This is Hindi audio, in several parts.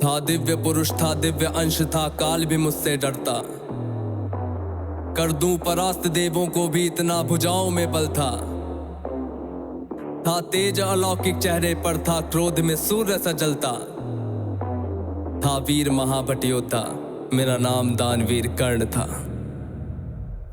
था दिव्य पुरुष था, दिव्य अंश था, काल भी मुझसे डरता। कर दूं परास्त देवों को भी, इतना भुजाओं में बल था तेज अलौकिक चेहरे पर था, क्रोध में सूर्य सा जलता। था वीर महाभट योद्धा, मेरा नाम दानवीर कर्ण था।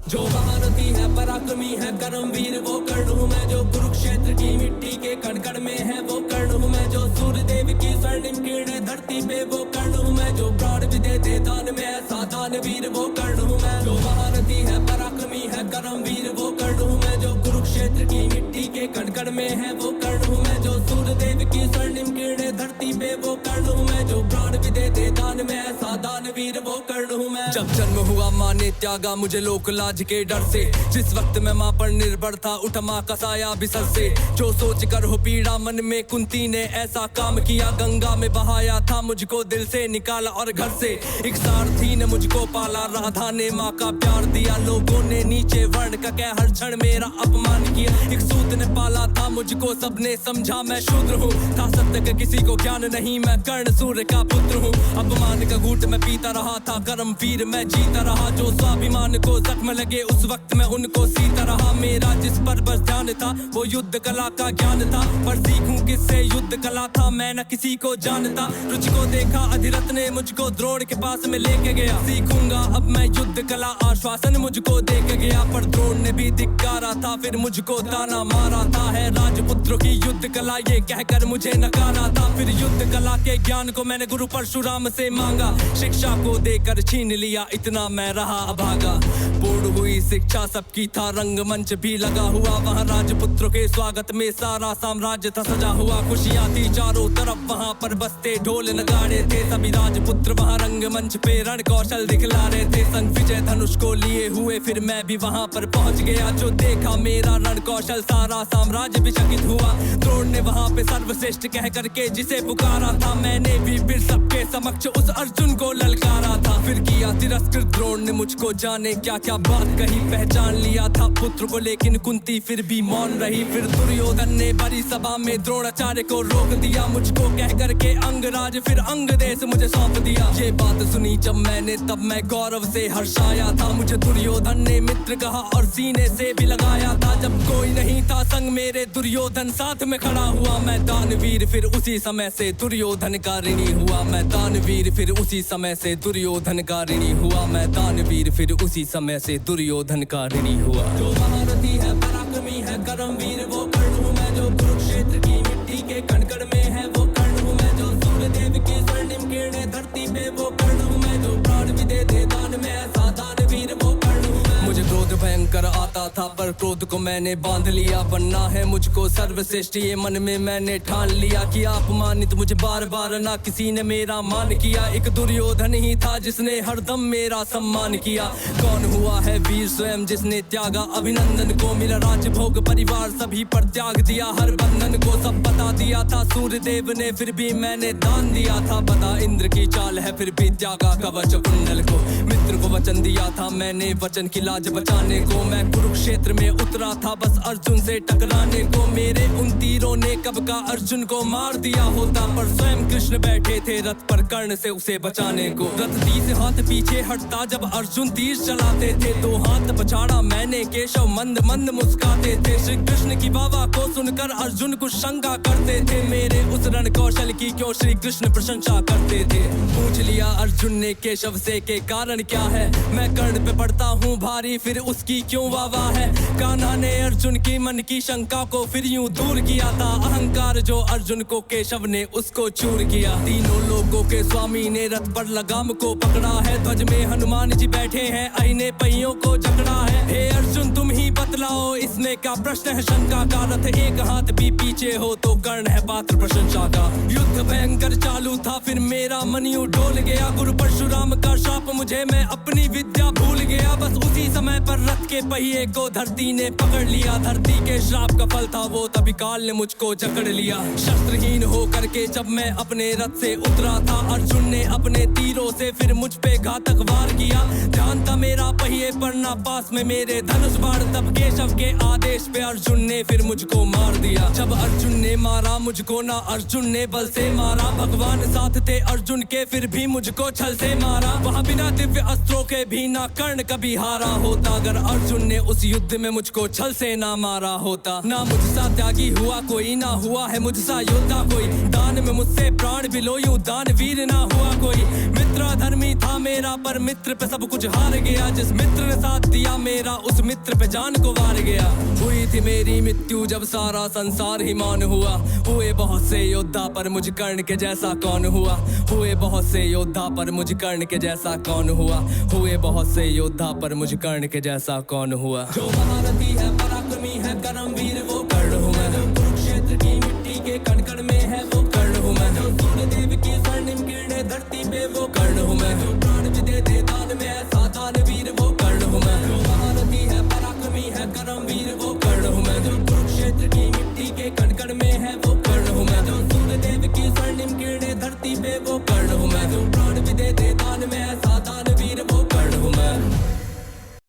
जो महारथी है, पराक्रमी है, कर्मवीर वो कर्ण हूँ मैं। जो कुरुक्षेत्र की मिट्टी के कण कण में है वो कर्ण हूँ मैं। जो सूर्य देव की स्वर्णिम किरणें धरती पे वो कर्ण हूँ मैं। जो प्राण भी दे दान में ऐसा दानवीर वो कर्ण हूँ मैं। जो महारथी है, पराक्रमी है, कर्मवीर वो कर्ण हूँ मैं। जो कुरुक्षेत्र की मिट्टी के कण कण में है वो कर्ण हूँ मैं। जो सूर्य देव की स्वर्णिम किरणें धरती पे वो कर्ण हूँ मैं। जो प्राण भी दे दान में ऐसा दानवीर वो कर्ण हूँ मैं। जब जन्म हुआ माँ ने त्यागा मुझे लोक लाज के डर से। जिस वक्त मैं माँ पर निर्भर था, उठ माँ का साया बिसर से। जो सोच कर हो पीड़ा मन में, कुंती ने ऐसा काम किया। गंगा में बहाया था मुझको, दिल से निकाला और घर से। एक सारथी ने मुझको पाला, राधा ने माँ का प्यार दिया। लोगों ने नीचे वर्ण का कह हर क्षण मेरा अपमान किया। एक सूत ने पाला था मुझको, सबने समझा मैं शूद्र हूँ। था सत्य का किसी को ज्ञान नहीं, मैं कर्ण सूर्य का पुत्र हूँ। अपमान का घूंट मैं पीता रहा था, कर्मवीर मैं जीता रहा। जो स्वाभिमान को जख्म लगे उस वक्त मैं उनको सीता रहा। मेरा जिस पर बस ध्यान था वो युद्ध कला का ज्ञान था। पर सीखूं किससे युद्ध कला था, मैं न किसी को जानता। रुचि को देखा अधिरथ ने मुझको द्रोण के पास में लेके गया। सीखूंगा अब मैं युद्ध कला, आश्वासन मुझको दे के गया। पर द्रोण ने भी धिक्कारा था, फिर मुझको ताना मारा था। है राजपुत्रों की युद्ध कला ये कहकर मुझे नकारा था। फिर युद्ध कला के ज्ञान को मैंने गुरु परशुराम से मांगा। शिक्षा को देकर छीन लिया, इतना मैं रहा अभागा। पूर्ण हुई शिक्षा सबकी, था रंगमंच भी लगा हुआ। वहाँ राजपुत्रों के स्वागत में सारा साम्राज्य था सजा हुआ। खुशियाँ थी चारों तरफ, वहाँ पर बजते ढोल नगाड़े थे। सभी राजपुत्र वहाँ रंगमंच पे रण कौशल दिखला रहे थे। संग विजय धनुष को लिए हुए फिर मैं भी वहाँ पर पहुँच गया। जो देखा मेरा रण कौशल, सारा साम्राज्य भी चकित हुआ। द्रोण ने वहाँ पे सर्वश्रेष्ठ कह करके जिसे पुकारा था, मैंने भी फिर सबके समक्ष उस अर्जुन को ललकारा था। फिर किया तिरस्कृत द्रोण ने मुझको, जाने क्या क्या बात कही। पहचान लिया था पुत्र को, लेकिन कुंती फिर भी मौन रही। फिर दुर्योधन ने बड़ी सभा में द्रोणाचार्य को रोक दिया। मुझको कह करके अंगराज फिर अंग देश मुझे सौंप दिया। ये बात सुनी जब मैंने, तब मैं गौरव से हर्षाया था। मुझे दुर्योधन ने मित्र कहा और सीने से भी लगाया था। जब कोई नहीं था संग मेरे, दुर्योधन साथ में खड़ा हुआ। मैं दानवीर फिर उसी समय से दुर्योधन का ऋणी हुआ। मैं दानवीर फिर उसी समय से दुर्योधन का ऋणी हुआ। मैं दानवीर फिर उसी समय से दुर्योधन का ऋणी हुआ। जो महारथी है, पराक्रमी है, कर्मवीर वो कर्ण हूँ मैं। जो कुरुक्षेत्र की मिट्टी के कण कण में है वो कर्ण हूँ मैं। जो सूर्य देव की स्वर्णिम किरणें धरती पे वो कर्ण हूँ मैं। जो प्राण भी दे दान में ऐसा दानवीर वो कर्ण हूँ मैं। मुझे क्रोध भयंकर आता था, पर क्रोध को मैंने बांध लिया। बनना है मुझको सर्वश्रेष्ठ ये मन में मैंने ठान लिया। कि अपमानित मुझे बार बार ना किसी ने मेरा मान किया। एक दुर्योधन ही था जिसने हरदम मेरा सम्मान किया। कौन हुआ है वीर स्वयं जिसने त्यागा अभिनंदन को। मेरा राज भोग परिवार सभी पर त्याग दिया, हर बंधन को सब बता दिया था। सूर्य देव ने फिर भी मैंने दान दिया था। बता इंद्र की चाल है फिर भी त्यागा कवच कुंडल को। मित्र को वचन दिया था मैंने, वचन की लाज बचाने को। मैं कुरुक्षेत्र में उतरा था बस अर्जुन से टकराने को। मेरे उन तीरों ने कब का अर्जुन को मार दिया होता, पर स्वयं कृष्ण बैठे थे रथ पर कर्ण से उसे बचाने को। रथ 30 हाथ पीछे हटता जब अर्जुन तीर चलाते थे। 2 हाथ पछाड़ा मैंने, केशव मंद मंद मुस्काते थे। श्री कृष्ण की वावा को सुनकर अर्जुन कुछ शंका करते थे। मेरे उस रण कौशल की क्यों श्री कृष्ण प्रशंसा करते थे। पूछ लिया अर्जुन ने केशव से के कारण क्या है। मैं कर्ण पे पड़ता हूँ भारी, फिर उसकी क्यों वावा है। कान्हा ने अर्जुन की मन की शंका को फिर यूं दूर किया था। अहंकार जो अर्जुन को केशव ने उसको चूर किया। तीनों लोगों के स्वामी ने रथ पर लगाम को पकड़ा है। ध्वज में हनुमान जी बैठे हैं, अहिने पहियों को जकड़ा है। हे अर्जुन तुम ही बतलाओ इसमें क्या प्रश्न है शंका का। रथ एक हाथ भी पीछे हो तो कर्ण है पात्र प्रशंसा का। युद्ध भयंकर चालू था फिर मेरा मन यूं डोल गया। गुरु परशुराम का शाप मुझे, मैं अपनी विद्या भूल गया। बस उसी समय पर रथ के पहिए मुझको धरती ने पकड़ लिया। धरती के श्राप का फल था वो, तभी काल ने मुझको जकड़ लिया। शस्त्रहीन हो करके जब मैं अपने रथ से उतरा था, अर्जुन ने अपने तीरों से फिर मुझ पे घातक वार किया। ध्यान था मेरा पहिए पर ना पास में मेरे धनुष बाण, तब केशव के आदेश पे अर्जुन ने फिर मुझको मार दिया। जब अर्जुन ने मारा मुझको ना अर्जुन ने बल से मारा, भगवान साथ थे अर्जुन के फिर भी मुझको छल से मारा। वहाँ बिना दिव्य अस्त्रों के भी ना कर्ण कभी हारा होता, अगर अर्जुन ने उस युद्ध में मुझको छल से ना मारा होता। ना मुझसा त्यागी हुआ कोई, ना हुआ है मुझसा योद्धा कोई, दान में मुझसे प्राण भी लो यूं दानवीर ना हुआ कोई। मित्र धर्मी था मेरा पर मित्र पे सब कुछ हार गया, जिस मित्र ने साथ दिया मेरा उस मित्र पे जान को वार गया। हुई थी मेरी मृत्यु जब सारा संसार ही मान हुआ, हुए बहुत से योद्धा पर मुझ कर्ण के जैसा कौन हुआ। हुए बहुत से योद्धा पर मुझ कर्ण के जैसा कौन हुआ, हुए बहुत से योद्धा पर मुझ कर्ण के जैसा कौन हुआ। जो महारथी है पराक्रमी है कर्मवीर वो कर्ण हूँ मैं, जो कुरुक्षेत्र की मिट्टी के कण कण में है वो कर्ण हूँ मैं, जो सूर्यदेव की स्वर्णिम किरणें धरती पे वो कर्ण हूँ मैं, जो प्राण भी दे दे दान में ऐसा दानवीर वो कर्ण हूँ मैं। जो महारथी है पराक्रमी है कर्मवीर वो कर्ण हूँ मैं, जो कुरुक्षेत्र की मिट्टी के कण कण में है वो कर्ण हूँ मैं, जो सूर्यदेव की स्वर्णिम किरणें धरती पे वो कर्ण हूँ मैं, जो प्राण भी दे दे दान में ऐसा